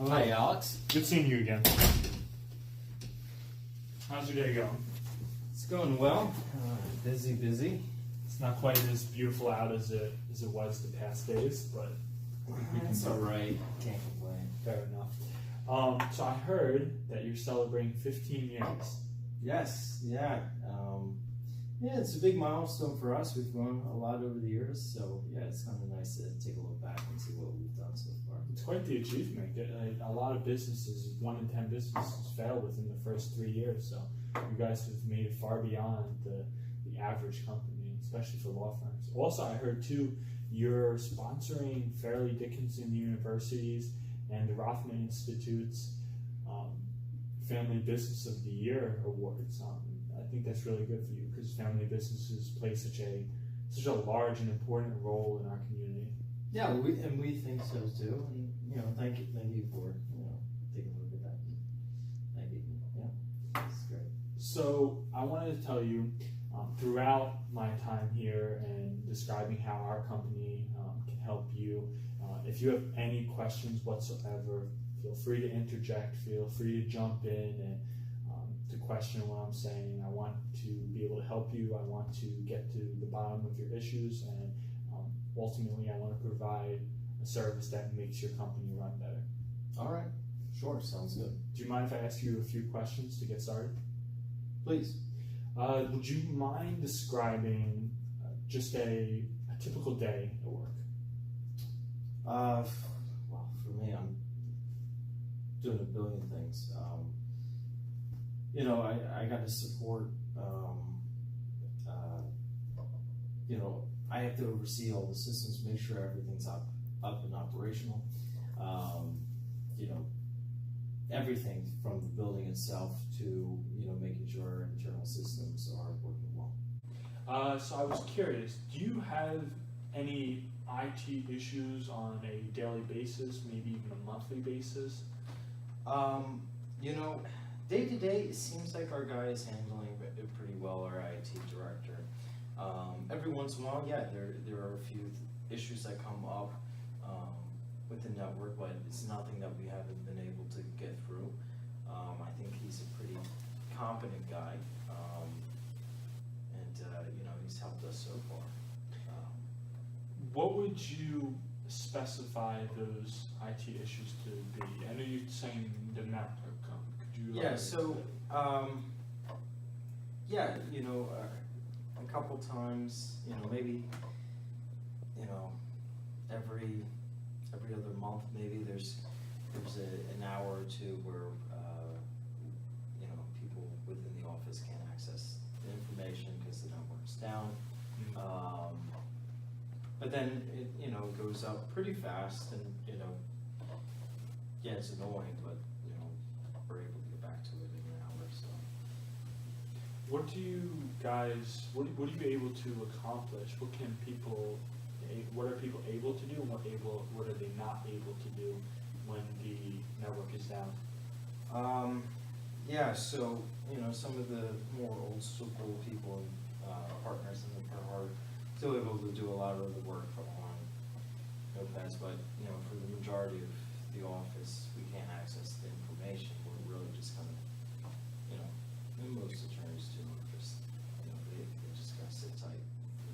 Hi, Alex. Good seeing you again. How's your day going? It's going well. Busy. It's not quite as beautiful out as it was the past days, but I think we can. It's all right. Can't complain. Fair enough. So I heard that you're celebrating 15 years. Yes. Yeah. Yeah, it's a big milestone for us. We've grown a lot over the years, so yeah, it's kind of nice to take a look back and see what we've done so far. It's quite the achievement. A lot of businesses, 1 in 10 businesses, fail within the first 3 years. So you guys have made it far beyond the average company, especially for law firms. Also, I heard too, you're sponsoring Fairleigh Dickinson University's and the Rothman Institute's Family Business of the Year awards. I think that's really good for you because family businesses play such a large and important role in our community. Yeah, we think so too, and thank you for taking a look at that. Thank you. Yeah, that's great. So I wanted to tell you, throughout my time here and describing how our company can help you, if you have any questions whatsoever, feel free to interject, feel free to jump in and to question what I'm saying. I want to be able to help you. I want to get to the bottom of your issues, and ultimately I want to provide a service that makes your company run better. All right. Sure. Sounds good. Do you mind if I ask you a few questions to get started? Please. Would you mind describing just a typical day at work? Well, for me, I'm doing a billion things. I got to support. I have to oversee all the systems, make sure everything's up and operational. Everything from the building itself to making sure our internal systems are working well. So I was curious, do you have any IT issues on a daily basis, maybe even a monthly basis? Day to day, it seems like our guy is handling it pretty well, our IT director. Every once in a while, yeah, there are a few issues that come up with the network, but it's nothing that we haven't been able to get through. I think he's a pretty competent guy, and he's helped us so far. What would you specify those IT issues to be? I know you're saying the network. Could you? Yeah. So, a couple times, maybe, every other month, maybe there's an hour or two where people within the office can't access the information because the network's down. But then it goes up pretty fast, and it's annoying, but we're able to get back to it in an hour. So what are you able to accomplish? What are people able to do, and what are they not able to do when the network is down? So some of the more old school people and partners in the Perricone still able to do a lot of the work on notepads, but for the majority of the office, we can't access the information. We're really just kind of, and most attorneys too are just, they just gotta sit tight for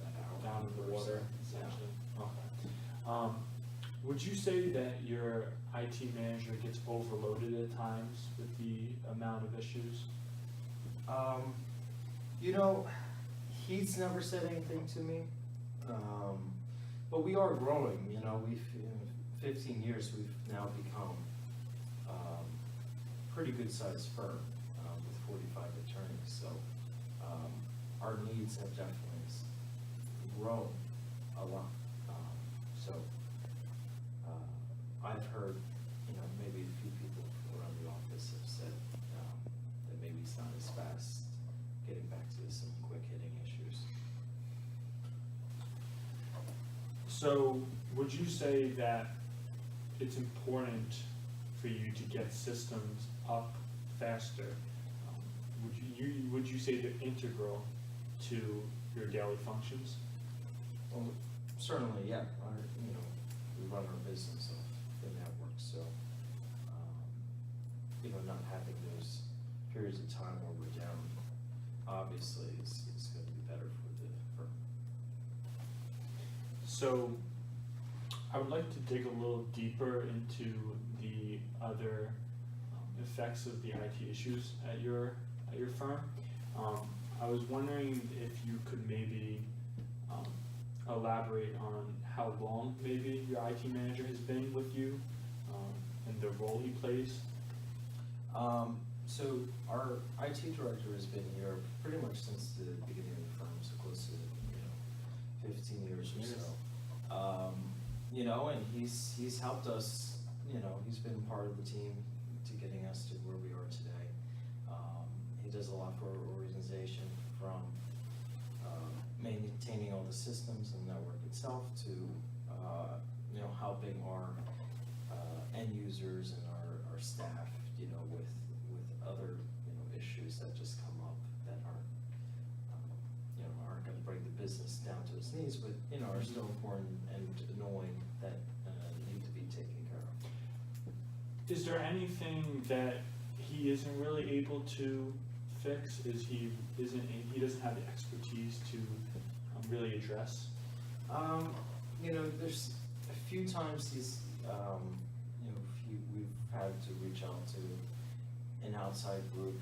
that hour. Down in the water, essentially. Yeah. Okay. Would you say that your IT manager gets overloaded at times with the amount of issues? He's never said anything to me, but we are growing. We've in 15 years we've now become pretty good sized firm with 45 attorneys. So our needs have definitely grown a lot. I've heard maybe a few people around the office have said that maybe it's not as fast getting back to some quick hitting issues. So would you say that it's important for you to get systems up faster? Would you say they're integral to your daily functions? Well, certainly, yeah. We run our business the network, so, not having those periods of time where we're down, obviously, is gonna be better for the firm. So, I would like to dig a little deeper into the other effects of the IT issues at your firm. I was wondering if you could maybe elaborate on how long maybe your IT manager has been with you, and the role he plays. So our IT director has been here pretty much since the beginning of the firm, so close to 15 years or so. And he's helped us. He's been part of the team to getting us to where we are today. He does a lot for our organization, from maintaining all the systems and network itself to helping our end users and our staff, with other issues that just come up that aren't going to bring the business down to its knees, but are still important and annoying that need to be taken care of. Is there anything that he isn't really able to fix? He doesn't have the expertise to really address? There's a few times we've had to reach out to an outside group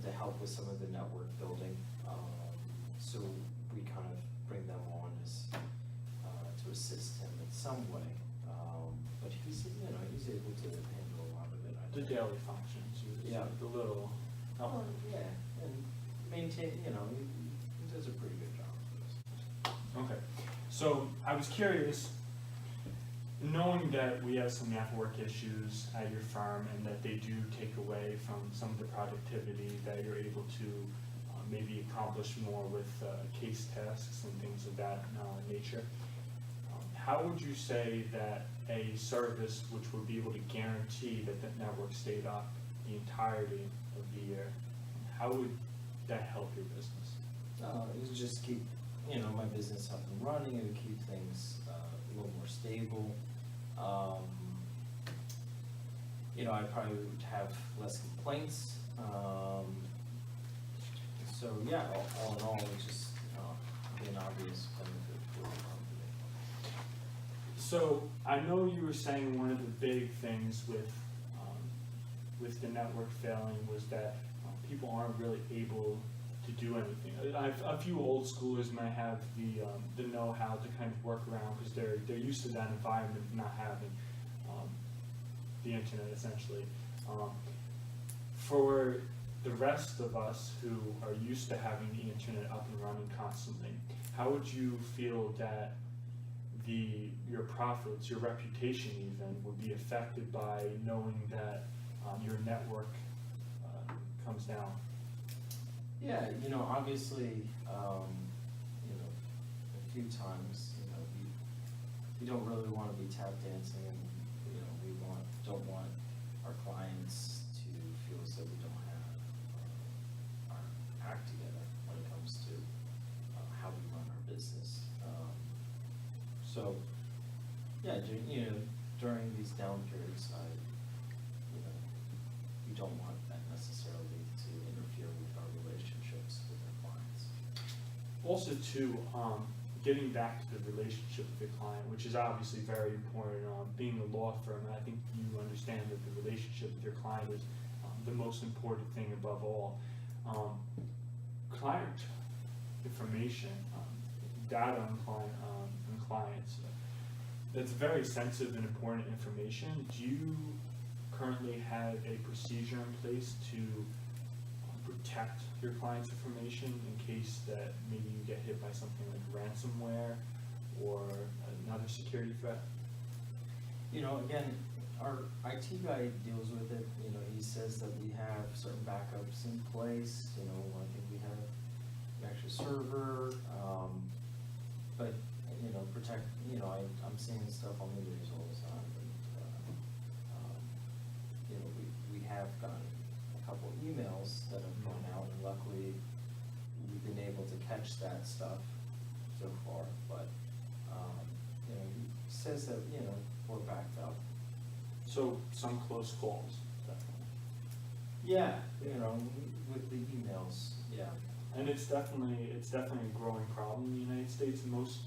to help with some of the network building. So we kind of bring them on as to assist him in some way. But he's able to handle a lot of it. The daily functions, yeah, the little. Oh, yeah, and maintain. He does a pretty good job for us. Okay, so I was curious, knowing that we have some network issues at your firm and that they do take away from some of the productivity that you're able to maybe accomplish more with case tasks and things of that nature, how would you say that a service which would be able to guarantee that the network stayed up the entirety of the year, how would that help your business? It would just keep my business up and running. It would keep things a little more stable. I probably would have less complaints. So yeah, all in all, it would just be an obvious benefit for the company. So I know you were saying one of the big things with the network failing was that people aren't really able to do anything. A few old schoolers might have the know-how to kind of work around because they're used to that environment of not having the internet, essentially. For the rest of us who are used to having the internet up and running constantly, how would you feel that your profits, your reputation even, would be affected by knowing that your network comes down? Yeah, obviously, a few times, we don't really want to be tap dancing, and we don't want our clients to feel as though we don't have our act together when it comes to how we run our business. So, yeah, during these down periods, we don't want that necessarily to interfere with our relationships with our clients. Also, too, getting back to the relationship with the client, which is obviously very important. Being a law firm, I think you understand that the relationship with your client is the most important thing above all. Client information, data on clients, that's very sensitive and important information. Do you currently have a procedure in place to protect your client's information in case that maybe you get hit by something like ransomware or another security threat? Again, our IT guy deals with it. He says that we have certain backups in place. I think we have an extra server, but protect. I'm seeing stuff on the news all the time. We have gotten a couple of emails that have gone out, and luckily we've been able to catch that stuff so far. But he says that or backed up. So some close calls, definitely. Yeah, you know, with the emails, yeah. And it's definitely a growing problem in the United States. Most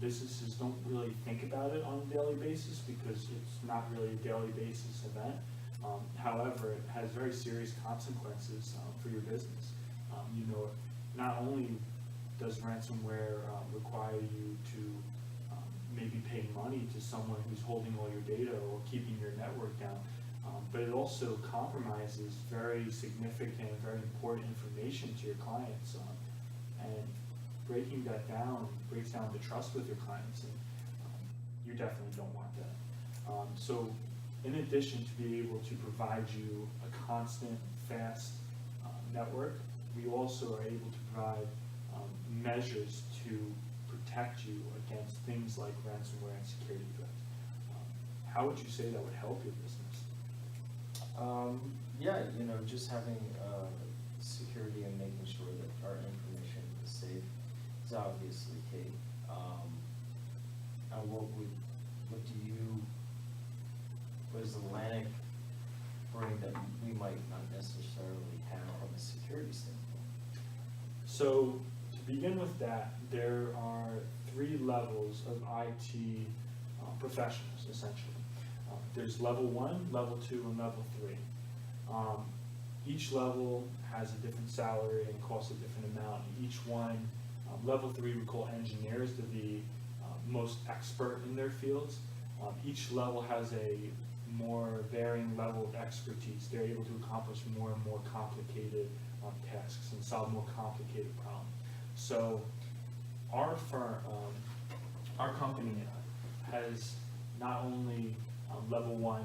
businesses don't really think about it on a daily basis because it's not really a daily basis event. However, it has very serious consequences for your business. You know, not only does ransomware require you to maybe pay money to someone who's holding all your data or keeping your network down, but it also compromises very significant, very important information to your clients. And breaking that down breaks down the trust with your clients, and you definitely don't want that. So in addition to be able to provide you a constant, fast network, we also are able to provide measures to protect you against things like ransomware and security threats. How would you say that would help your business? Yeah, you know, just having security and making sure that our information is safe is obviously key. And what does Atlantic bring that we might not necessarily have from a security standpoint? So to begin with that, there are 3 levels of IT professionals, essentially. There's level 1, level 2, and level 3. Each level has a different salary and costs a different amount. Each one, level 3 we call engineers, to be most expert in their fields. Each level has a more varying level of expertise. They're able to accomplish more and more complicated tasks and solve more complicated problems. So our firm, our company has not only level 1,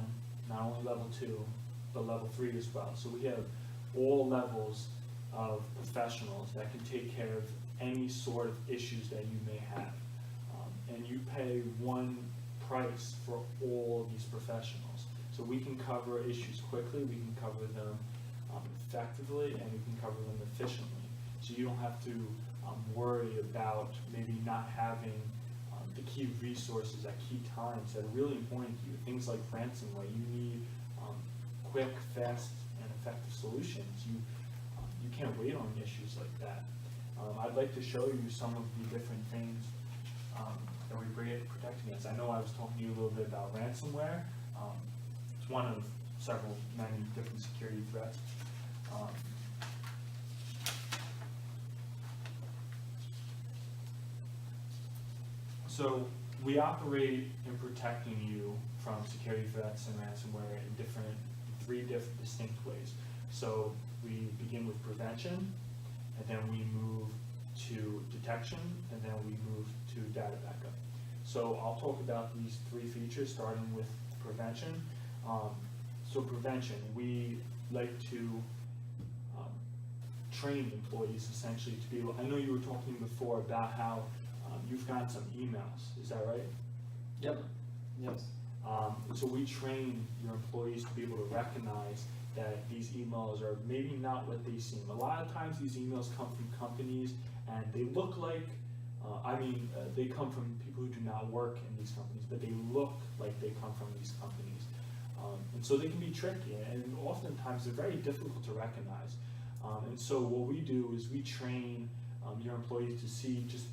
not only level 2, but level 3 as well. So we have all levels of professionals that can take care of any sort of issues that you may have. And you pay one price for all of these professionals. So we can cover issues quickly, we can cover them effectively, and we can cover them efficiently. So you don't have to worry about maybe not having the key resources at key times that are really important to you. Things like ransomware, you need quick, fast, and effective solutions. You can't wait on issues like that. I'd like to show you some of the different things that we bring it protecting against. I know I was talking to you a little bit about ransomware. It's one of many different security threats. So we operate in protecting you from security threats and ransomware in 3 different distinct ways. So we begin with prevention, and then we move to detection, and then we move to data backup. So I'll talk about these 3 features, starting with prevention. So prevention, we like to train employees essentially to be able, I know you were talking before about how you've gotten some emails, is that right? Yep. Yes. So we train your employees to be able to recognize that these emails are maybe not what they seem. A lot of times these emails come from companies and they look like, they come from people who do not work in these companies, but they look like they come from these companies. And so they can be tricky, and oftentimes they're very difficult to recognize. And so what we do is we train your employees to see just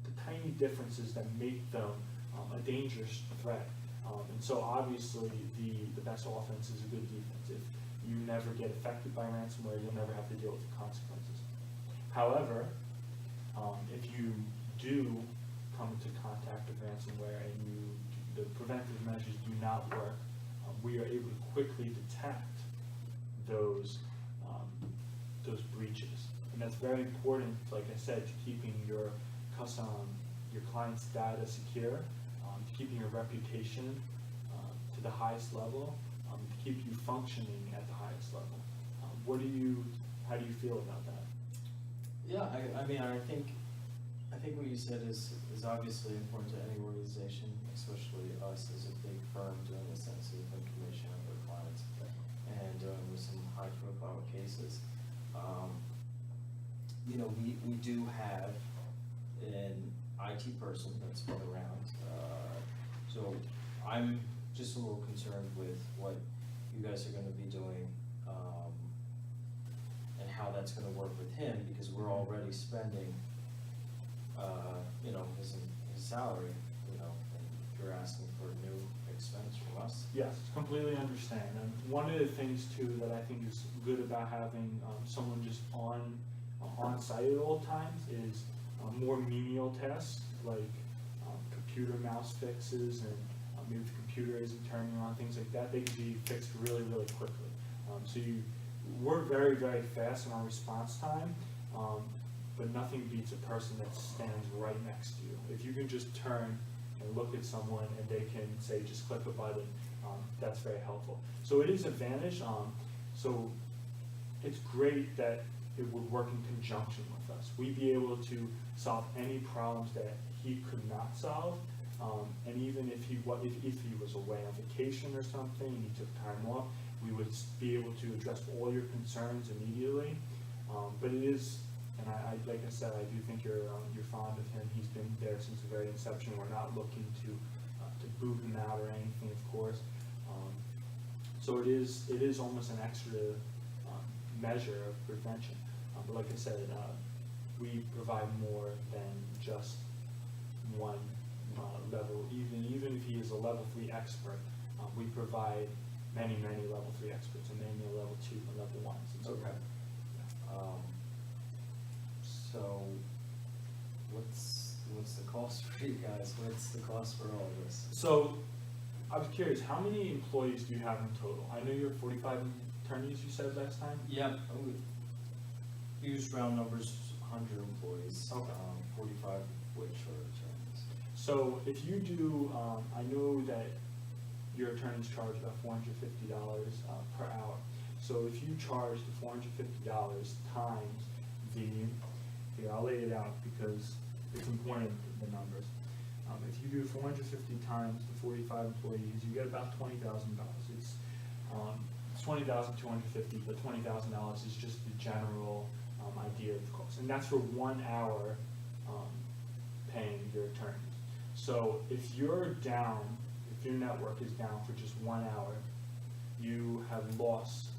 the tiny differences that make them a dangerous threat. And so obviously the best offense is a good defense. If you never get affected by ransomware, you'll never have to deal with the consequences. However, if you do come into contact with ransomware and the preventive measures do not work, we are able to quickly detect those breaches. And that's very important, like I said, to keeping your client's data secure, to keeping your reputation to the highest level, to keep you functioning at the highest level. How do you feel about that? Yeah, I think what you said is obviously important to any organization, especially us as a big firm doing the sensitive information of our clients and dealing with some high-profile cases. We do have an IT person that's been around. So I'm just a little concerned with what you guys are gonna be doing, and how that's gonna work with him, because we're already spending, you know, his salary, you know, and you're asking for a new expense from us. Yes, completely understand. And one of the things too that I think is good about having someone just on site at all times is more menial tasks like computer mouse fixes and maybe the computer isn't turning on, things like that. They can be fixed really, really quickly. We're very, very fast in our response time, but nothing beats a person that stands right next to you. If you can just turn and look at someone and they can say, just click a button, that's very helpful. So it is a advantage. So it's great that it would work in conjunction with us. We'd be able to solve any problems that he could not solve. And even if he was away on vacation or something and he took time off, we would be able to address all your concerns immediately. But it is, and I like I said, I do think you're fond of him. He's been there since the very inception. We're not looking to boot him out or anything, of course. So it is almost an extra measure of prevention. But like I said, we provide more than just one level. Even if he is a level 3 expert, we provide many level 3 experts and many level 2 and level 1s. And so Okay. So what's the cost for you guys? What's the cost for all of this? So I was curious, how many employees do you have in total? I know you have 45 attorneys, you said last time? Yeah, we used round numbers, 100 employees, Okay. 45 of which are attorneys. So if you do, I know that your attorneys charge about $450 per hour. So if you charge the $450 times here, I'll lay it out because it's important, the numbers. If you do 450 times the 45 employees, you get about $20,000. It's 20,250, but $20,000 is just the general idea of the cost, and that's for 1 hour paying your attorneys. So if you're down, if your network is down for just 1 hour, you have lost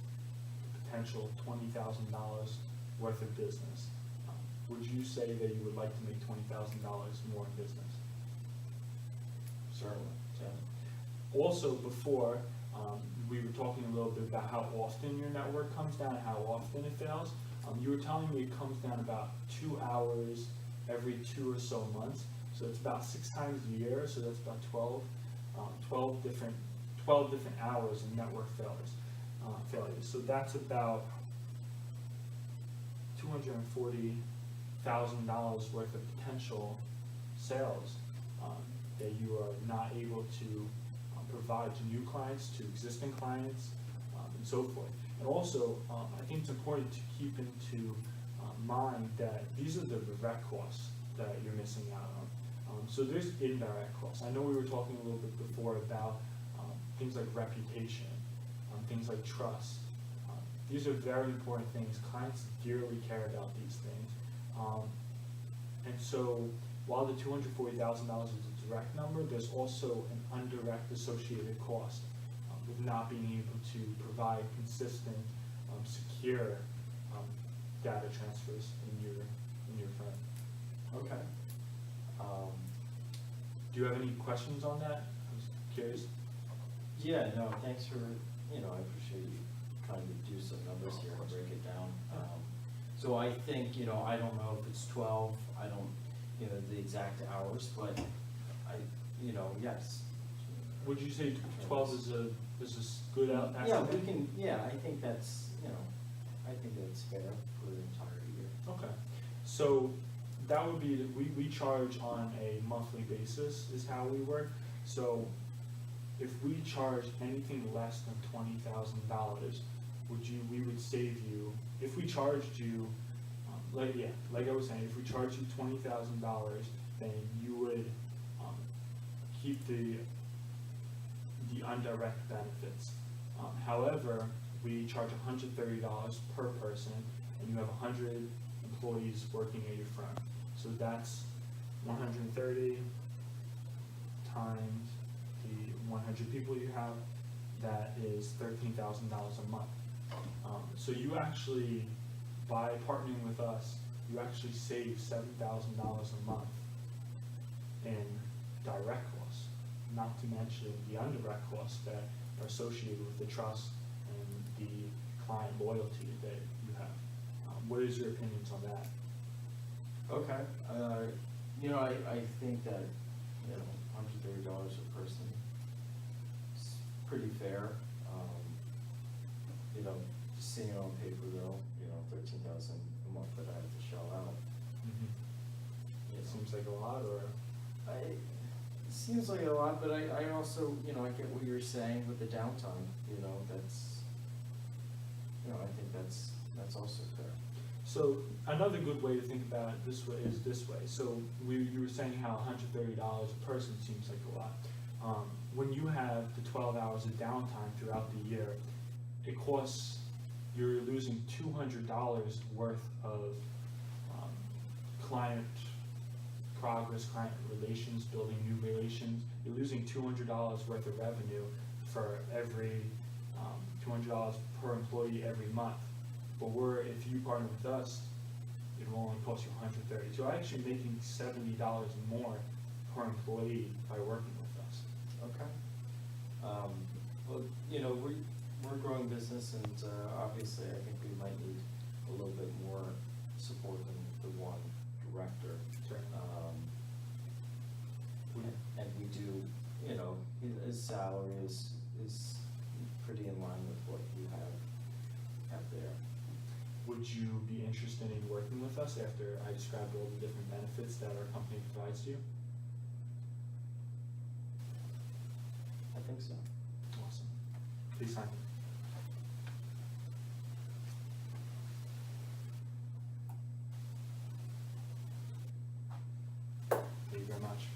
the potential $20,000 worth of business. Would you say that you would like to make $20,000 more in business? Certainly. Also, before, we were talking a little bit about how often your network comes down and how often it fails. You were telling me it comes down about 2 hours every 2 or so months. So it's about 6 times a year, so that's about 12 different hours in network failures. So that's about $240,000 worth of potential sales that you are not able to provide to new clients, to existing clients, and so forth. And also, I think it's important to keep into mind that these are the direct costs that you're missing out on. So there's indirect costs. I know we were talking a little bit before about things like reputation, things like trust. These are very important things. Clients dearly care about these things. And so while the $240,000 is a direct number, there's also an indirect associated cost with not being able to provide consistent, secure data transfers in your firm. Okay. Do you have any questions on that? I was curious. Yeah, no, thanks for, I appreciate you trying to do some numbers here and break it down. So I think, I don't know if it's 12, I don't, the exact hours, but yes. Would you say 12 is a good estimate? Yeah, I think that's, I think that's fair for the entire year. Okay. So that would be, we charge on a monthly basis is how we work. So if we charge anything less than $20,000, we would save you, if we charged you, like I was saying, if we charged you $20,000, then you would keep the indirect benefits. However, we charge $130 per person, and you have 100 employees working at your firm. So that's 130 times the 130, 100 people you have, that is $13,000 a month. So you actually, by partnering with us, you actually save $7,000 a month in direct costs, not to mention the indirect costs that are associated with the trust and the client loyalty that you have. What is your opinions on that? Okay, I think that, $130 a person is pretty fair. Just seeing it on paper though, $13,000 a month that I have to shell out. It seems like a lot, or? It seems like a lot, but I also, I get what you're saying with the downtime, that's, I think that's also fair. So another good way to think about it this way is this way. So you were saying how $130 a person seems like a lot. When you have the 12 hours of downtime throughout the year, it costs, you're losing $200 worth of client progress, client relations, building new relations. You're losing $200 worth of revenue for every $200 per employee every month. But if you partner with us, it will only cost you $130. So you're actually making $70 more per employee by working with us. Okay. Well, we're a growing business, and obviously I think we might need a little bit more support than the one director. Sure. And we do, his salary is pretty in line with what you have there. Would you be interested in working with us after I described all the different benefits that our company provides to you? I think so. Awesome. Please sign. Thank you very much.